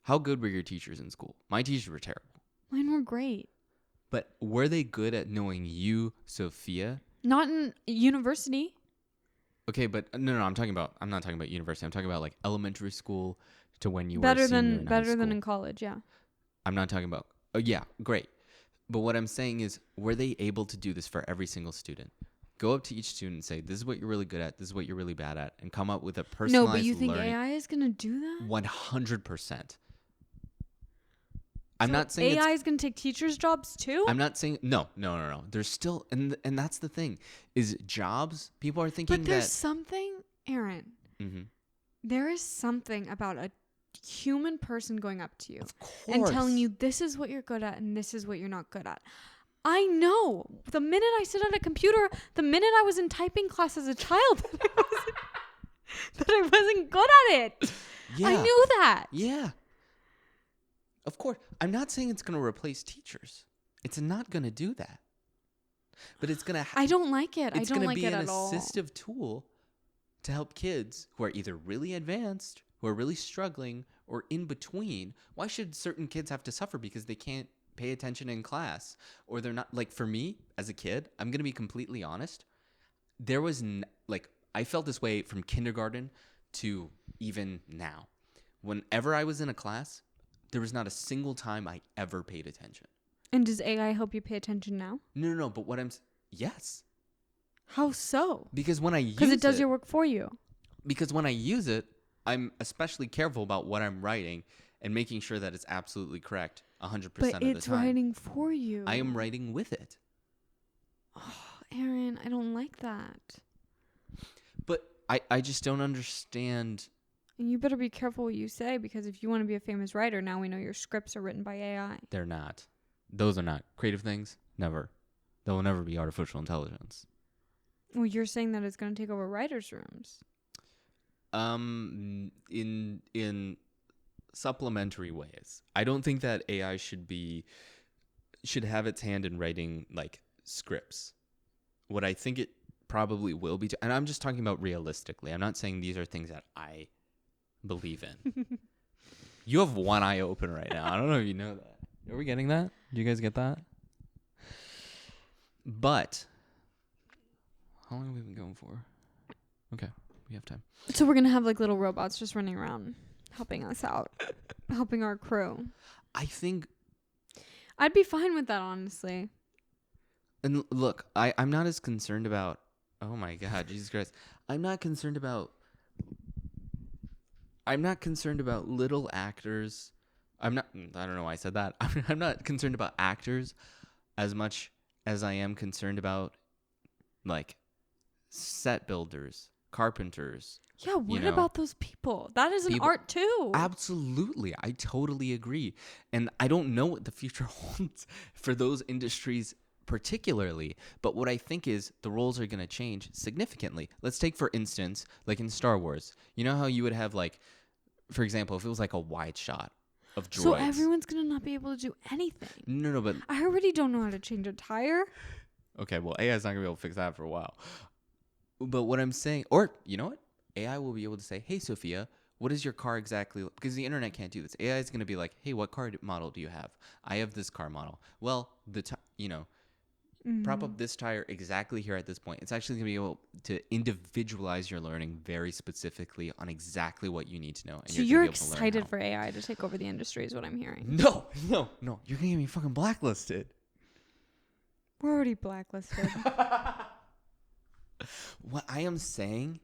How good were your teachers in school? My teachers were terrible.
Mine were great.
But were they good at knowing you, Sophia?
Not in university.
Okay, but no, I'm not talking about university. I'm talking about like elementary school to when you
better
were a senior in high
better
school.
than in college, yeah.
I'm not talking about. Oh yeah, great. But what I'm saying is, were they able to do this for every single student? Go up to each student and say, "This is what you're really good at. This is what you're really bad at," and come up with a personalized.
No, but you think
learning.
AI is gonna do that?
100%. I'm not saying
AI is going to take teachers' jobs too?
I'm not saying no. There's still and that's the thing is jobs. People are thinking
but there's something, Aaron.
Mm-hmm.
There is something about a human person going up to you
and
telling you this is what you're good at and this is what you're not good at. I know. The minute I sit at a computer, the minute I was in typing class as a child, that I wasn't good at it.
Yeah.
I knew that.
Yeah. Of course, I'm not saying it's going to replace teachers. It's not going to do that. But it's going to
I don't like it. I
it's
don't
going to
like
be
it
an
at all.
assistive tool to help kids who are either really advanced, who are really struggling, or in between. Why should certain kids have to suffer because they can't pay attention in class, or they're not, like, for me as a kid, I'm going to be completely honest. There was I felt this way from kindergarten to even now. Whenever I was in a class, there was not a single time I ever paid attention.
And does AI help you pay attention now?
No. But yes.
How so?
Because when I use it.
Because it does your work for you.
Because when I use it, I'm especially careful about what I'm writing and making sure that it's absolutely correct 100% of the time.
But it's writing for you.
I am writing with it.
Oh, Aaron, I don't like that.
But I just don't understand.
And you better be careful what you say, because if you want to be a famous writer, now we know your scripts are written by AI.
They're not. Those are not. Creative things, never. They will never be artificial intelligence.
Well, you're saying that it's going to take over writers' rooms.
In supplementary ways. I don't think that AI should have its hand in writing, like, scripts. What I think it probably will be, and I'm just talking about realistically. I'm not saying these are things that I believe in. You have one eye open right now. I don't know if you know that. Are we getting that? Do you guys get that? But how long have we been going for? Okay, we have time.
So we're going to have, like, little robots just running around helping us out, helping our crew.
I think...
I'd be fine with that, honestly.
And look, I'm not as concerned about... Oh my God, Jesus Christ. I'm not concerned about little actors. I don't know why I said that. I'm not concerned about actors as much as I am concerned about, like, set builders, carpenters.
Yeah, what about those people? That is an art too.
Absolutely. I totally agree. And I don't know what the future holds for those industries particularly, but what I think is the roles are going to change significantly. Let's take, for instance, like in Star Wars. You know how you would have, like, for example, if it was like a wide shot of droids.
So everyone's going to not be able to do anything.
No, but...
I already don't know how to change a tire.
Okay, well, AI is not going to be able to fix that for a while. But what I'm saying, or you know what? AI will be able to say, hey, Sophia, what is your car exactly? Because the internet can't do this. AI is going to be like, hey, what car model do you have? I have this car model. Well, prop up this tire exactly here at this point. It's actually going to be able to individualize your learning very specifically on exactly what you need to know. And
so you're excited for AI to take over the industry is what I'm hearing.
No. You're going to get me fucking blacklisted.
We're already blacklisted.
What I am saying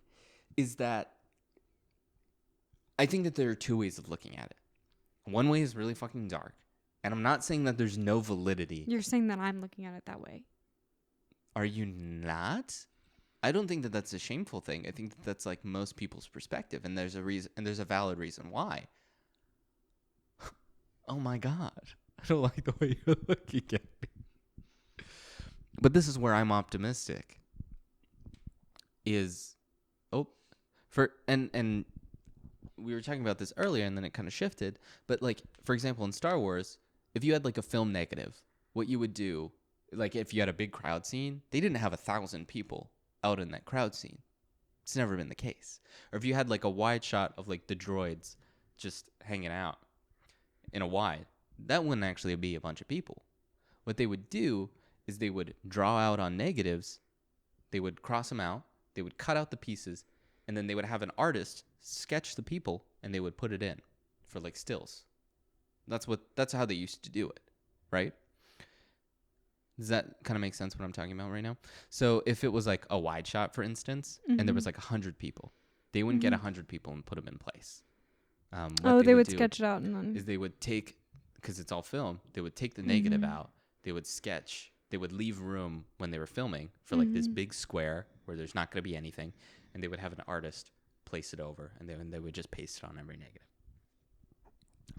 is that I think that there are two ways of looking at it. One way is really fucking dark. And I'm not saying that there's no validity.
You're saying that I'm looking at it that way.
Are you not? I don't think that that's a shameful thing. I think that that's, like, most people's perspective, and there's a reason, and there's a valid reason why. Oh my God. I don't like the way you're looking at me. But this is where I'm optimistic. And we were talking about this earlier, and then it kind of shifted. But, like, for example, in Star Wars, if you had, like, a film negative, what you would do, like, if you had a big crowd scene, they didn't have 1,000 people out in that crowd scene. It's never been the case. Or if you had, like, a wide shot of, like, the droids just hanging out in a wide, that wouldn't actually be a bunch of people. What they would do is they would draw out on negatives, they would cross them out, they would cut out the pieces, and then they would have an artist sketch the people, and they would put it in for, like, stills. That's how they used to do it, right? Does that kind of make sense what I'm talking about right now? So if it was, like, a wide shot, for instance, and there was, like, 100 people, they wouldn't get 100 people and put them in place.
They would sketch it out, and then...
is they would take, because it's all film, they would take the negative out, they would sketch, they would leave room when they were filming for, like, this big square where there's not going to be anything, and they would have an artist place it over, and then they would just paste it on every negative.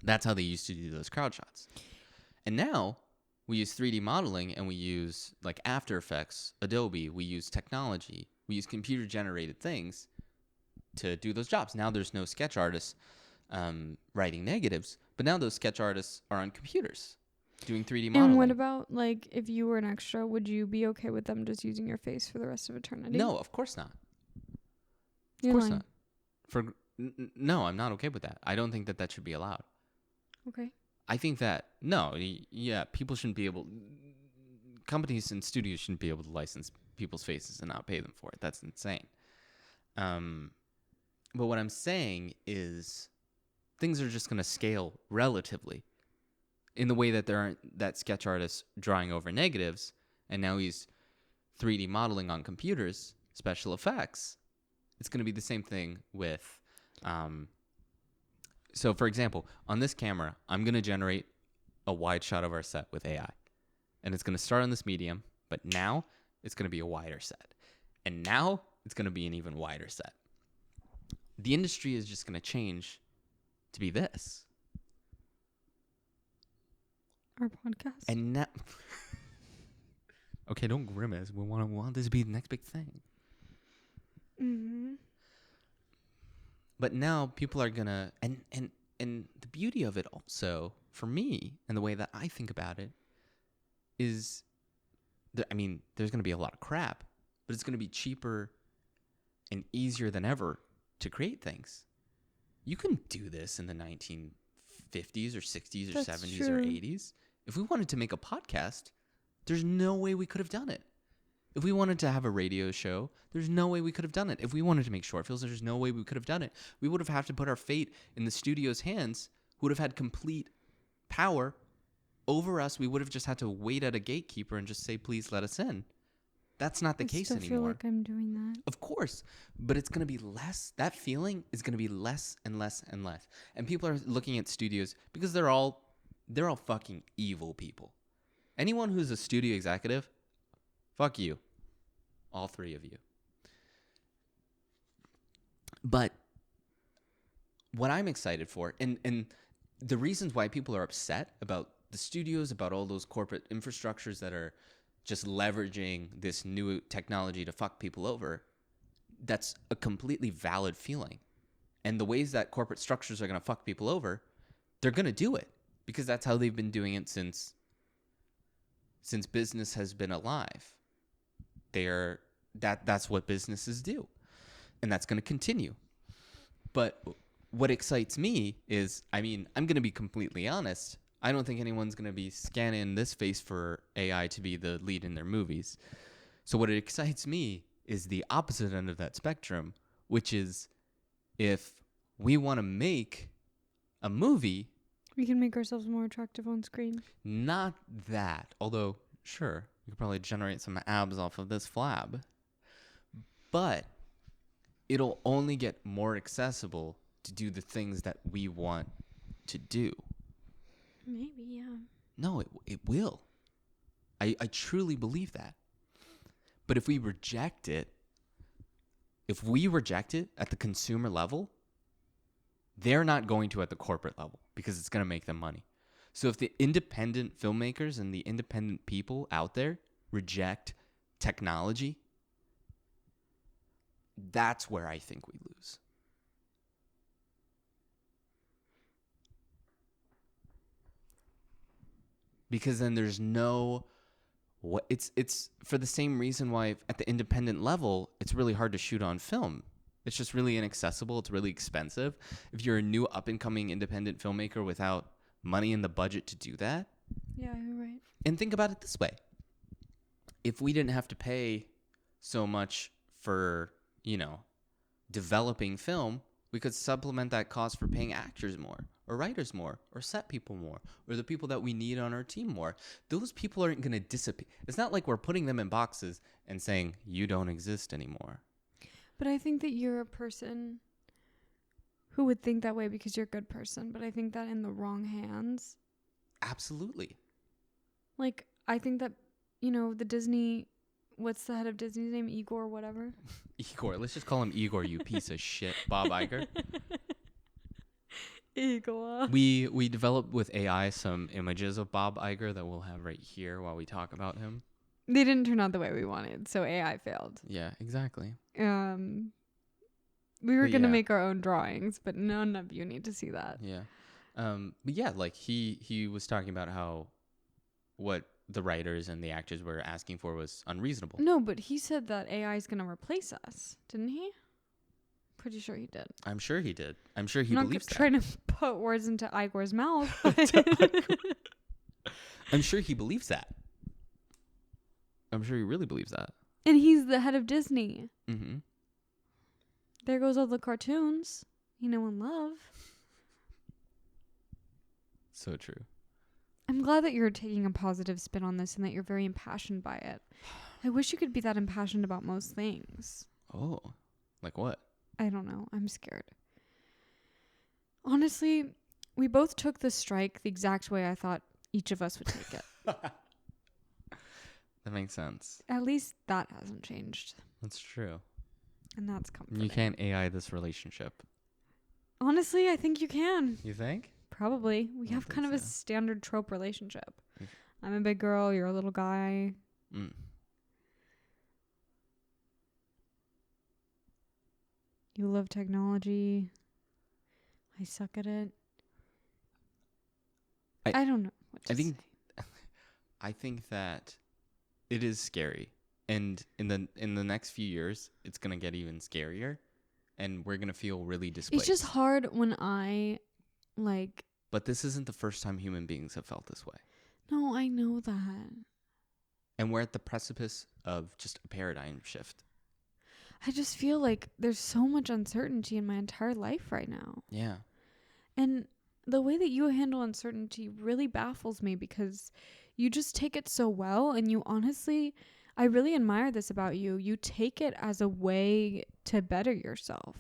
That's how they used to do those crowd shots. And now we use 3D modeling, and we use, like, After Effects, Adobe, we use technology, we use computer generated things to do those jobs. Now there's no sketch artists writing negatives, but now those sketch artists are on computers doing 3D modeling.
And what about, like, if you were an extra, would you be okay with them just using your face for the rest of eternity?
No, of course not.
You're
Of course
lying.
not. No, I'm not okay with that. I don't think that that should be allowed.
Okay.
I think that, people shouldn't be able, companies and studios shouldn't be able to license people's faces and not pay them for it. That's insane. But what I'm saying is things are just going to scale relatively in the way that there aren't that sketch artist drawing over negatives, and now he's 3D modeling on computers, special effects. It's going to be the same thing with, so for example, on this camera, I'm going to generate a wide shot of our set with AI. And it's going to start on this medium, but now it's going to be a wider set. And now it's going to be an even wider set. The industry is just going to change to be this.
Our podcast.
And now, okay, don't grimace. We want this to be the next big thing.
Mm-hmm.
But now people are gonna, and the beauty of it also for me, and the way that I think about it, is, there's gonna be a lot of crap, but it's gonna be cheaper and easier than ever to create things. You couldn't do this in the 1950s or 60s or
That's
70s
true.
or 80s. If we wanted to make a podcast, there's no way we could have done it. If we wanted to have a radio show, there's no way we could have done it. If we wanted to make short films, there's no way we could have done it. We would have had to put our fate in the studio's hands, who would have had complete power over us. We would have just had to wait at a gatekeeper and just say, please let us in. That's not the case
I still
anymore.
feel like I'm doing that.
Of course, but it's going to be less. That feeling is going to be less and less and less. And people are looking at studios because they're all fucking evil people. Anyone who's a studio executive, fuck you. All three of you. But what I'm excited for, and the reasons why people are upset about the studios, about all those corporate infrastructures that are just leveraging this new technology to fuck people over, that's a completely valid feeling. And the ways that corporate structures are going to fuck people over, they're going to do it because that's how they've been doing it since business has been alive. That's what businesses do, and that's going to continue. But what excites me is, I'm going to be completely honest. I don't think anyone's going to be scanning this face for AI to be the lead in their movies. So what excites me is the opposite end of that spectrum, which is if we want to make a movie,
We can make ourselves more attractive on screen.
not that, although sure, you could probably generate some abs off of this flab, but it'll only get more accessible to do the things that we want to do.
Maybe, yeah.
No, it will. I truly believe that. But if we reject it at the consumer level, they're not going to at the corporate level because it's going to make them money. So if the independent filmmakers and the independent people out there reject technology, that's where I think we lose. Because then there's it's for the same reason why at the independent level, it's really hard to shoot on film. It's just really inaccessible. It's really expensive. If you're a new up-and-coming independent filmmaker without money in the budget to do that.
Yeah, you're right.
And think about it this way. If we didn't have to pay so much for, developing film, we could supplement that cost for paying actors more, or writers more, or set people more, or the people that we need on our team more. Those people aren't going to disappear. It's not like we're putting them in boxes and saying, you don't exist anymore.
But I think that you're a person who would think that way because you're a good person. But I think that in the wrong hands.
Absolutely.
Like, I think that, the Disney, what's the head of Disney's name? Igor, whatever.
Igor. Let's just call him Igor, you piece of shit. Bob Iger.
Igor.
We developed with AI some images of Bob Iger that we'll have right here while we talk about him.
They didn't turn out the way we wanted, so AI failed.
Yeah, exactly.
We were
But
going to
yeah.
make our own drawings, but none of you need to see that.
Yeah. But yeah, like he was talking about how what the writers and the actors were asking for was unreasonable.
No, but he said that AI is going to replace us, didn't he? Pretty sure he did.
I'm sure he did. I'm sure he
I'm not
believes that.
trying to put words into Igor's mouth. But
I'm sure he believes that. I'm sure he really believes that.
and he's the head of Disney.
Mm-hmm.
There goes all the cartoons you know and love.
So true.
I'm glad that you're taking a positive spin on this and that you're very impassioned by it. I wish you could be that impassioned about most things.
Oh, like what?
I don't know. I'm scared. Honestly, we both took the strike the exact way I thought each of us would take it.
That makes sense.
At least that hasn't changed.
That's true.
And that's comforting.
You can't AI this relationship.
Honestly, I think you can.
You think?
Probably. We
I
have
don't
kind of
think
a
so.
standard trope relationship.
Mm.
I'm a big girl, you're a little guy.
Mm.
You love technology. I suck at it. I don't know what to say.
I think that it is scary, and in the next few years, it's gonna get even scarier, and we're gonna feel really displaced.
It's just hard when I like.
But this isn't the first time human beings have felt this way,
No, I know that.
and we're at the precipice of just a paradigm shift.
I just feel like there's so much uncertainty in my entire life right now.
Yeah.
And the way that you handle uncertainty really baffles me because you just take it so well. And you honestly, I really admire this about you. You take it as a way to better yourself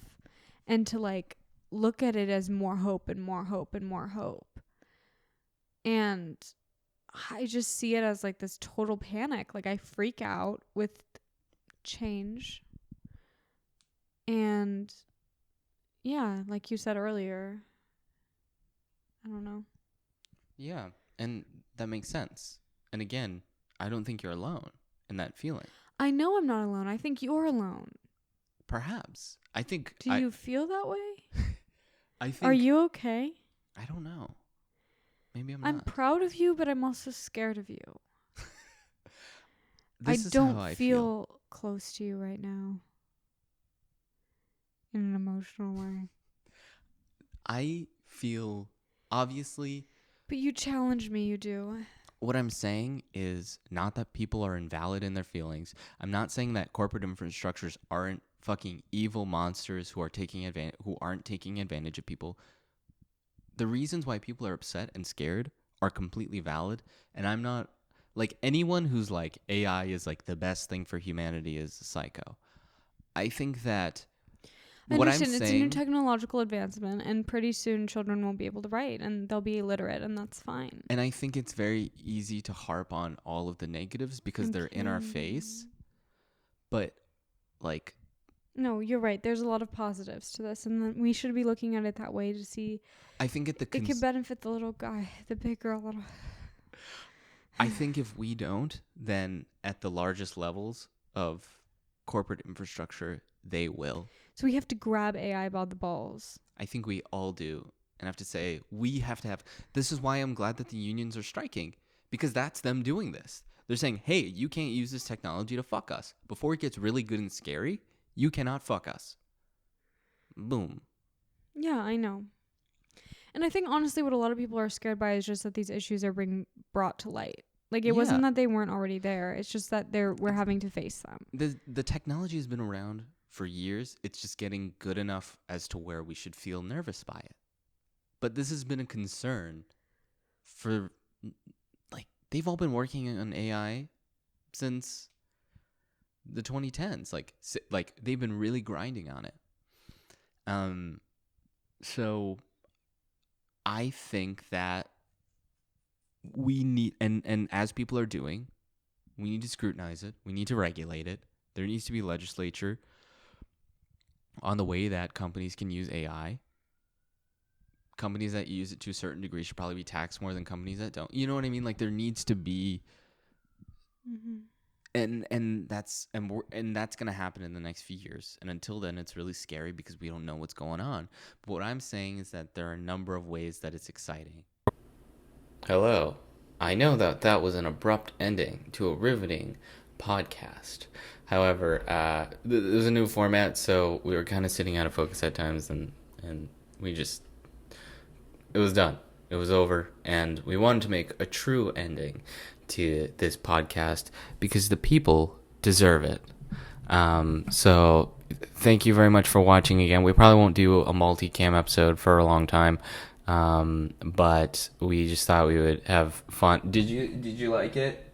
and to like look at it as more hope and more hope and more hope. And I just see it as like this total panic. Like I freak out with change. And yeah, like you said earlier, I don't know.
Yeah, and that makes sense. And again, I don't think you're alone in that feeling.
I know I'm not alone. I think you're alone.
Perhaps. I think.
Do you feel that way?
I think.
Are you okay?
I don't know. Maybe I'm
I'm
not.
proud of you, but I'm also scared of you.
This
I
is
don't
how I
feel close to you right now. In an emotional way.
I feel, obviously,
But you challenge me, you do.
what I'm saying is not that people are invalid in their feelings. I'm not saying that corporate infrastructures aren't fucking evil monsters who aren't taking advantage of people. The reasons why people are upset and scared are completely valid, and I'm not like anyone who's like AI is like the best thing for humanity is a psycho. I think that
I
what I'm
understand it's a new
saying,
technological advancement, and pretty soon children won't be able to write, and they'll be illiterate, and that's fine.
and I think it's very easy to harp on all of the negatives because they're in our
Okay.
face. But like,
No, you're right. There's a lot of positives to this, and then we should be looking at it that way to see
I think
it could benefit the little guy, the big girl. Little.
I think if we don't, then at the largest levels of corporate infrastructure, they will.
So we have to grab AI by the balls.
I think we all do. And I have to say, we have to have. This is why I'm glad that the unions are striking, because that's them doing this. They're saying, hey, you can't use this technology to fuck us. Before it gets really good and scary, you cannot fuck us. Boom.
Yeah, I know. And I think honestly what a lot of people are scared by is just that these issues are being brought to light. Like it wasn't that they weren't already there. It's just that we're having to face them.
The technology has been around for years. It's just getting good enough as to where we should feel nervous by it. But this has been a concern for, like, they've all been working on AI since the 2010s. Like they've been really grinding on it. So I think that we need, and as people are doing, we need to scrutinize it. We need to regulate it. There needs to be legislature on the way that companies can use AI. Companies that use it to a certain degree should probably be taxed more than companies that don't. You know what I mean? Like there needs to be, and that's gonna happen in the next few years. And until then, it's really scary because we don't know what's going on. But what I'm saying is that there are a number of ways that it's exciting. Hello. I know that was an abrupt ending to a riveting podcast. However, there's a new format, so we were kind of sitting out of focus at times, and we just, it was done. It was over, and we wanted to make a true ending to this podcast because the people deserve it. So thank you very much for watching again. We probably won't do a multi-cam episode for a long time, but we just thought we would have fun. Did you like it?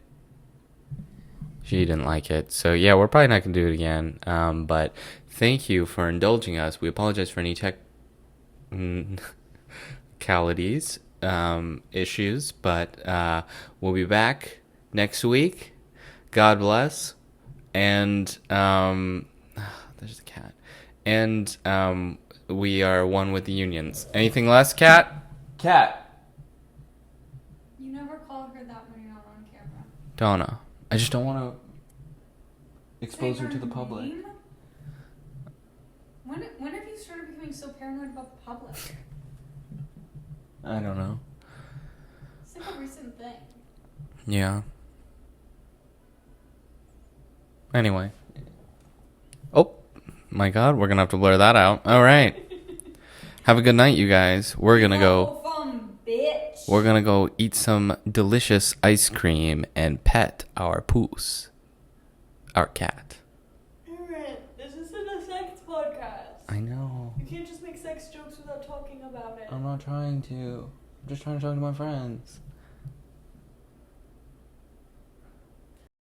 She didn't like it. So yeah, we're probably not going to do it again. But thank you for indulging us. We apologize for any technicalities, issues, but we'll be back next week. God bless. And there's a cat. And we are one with the unions. Anything less, cat? Cat.
You never call her that when you're not on camera.
Donna. I just don't want to expose her to the public.
Name? When have you started becoming so paranoid about the public?
I don't know.
It's like a recent thing.
Yeah. Anyway. Oh, my God. We're going to have to blur that out. All right. Have a good night, you guys. We're going to go...
bitch.
We're going to go eat some delicious ice cream and pet our poos. Our cat.
Aaron, this isn't a sex podcast.
I know.
You can't just make sex jokes without talking about it.
I'm not trying to. I'm just trying to talk to my friends.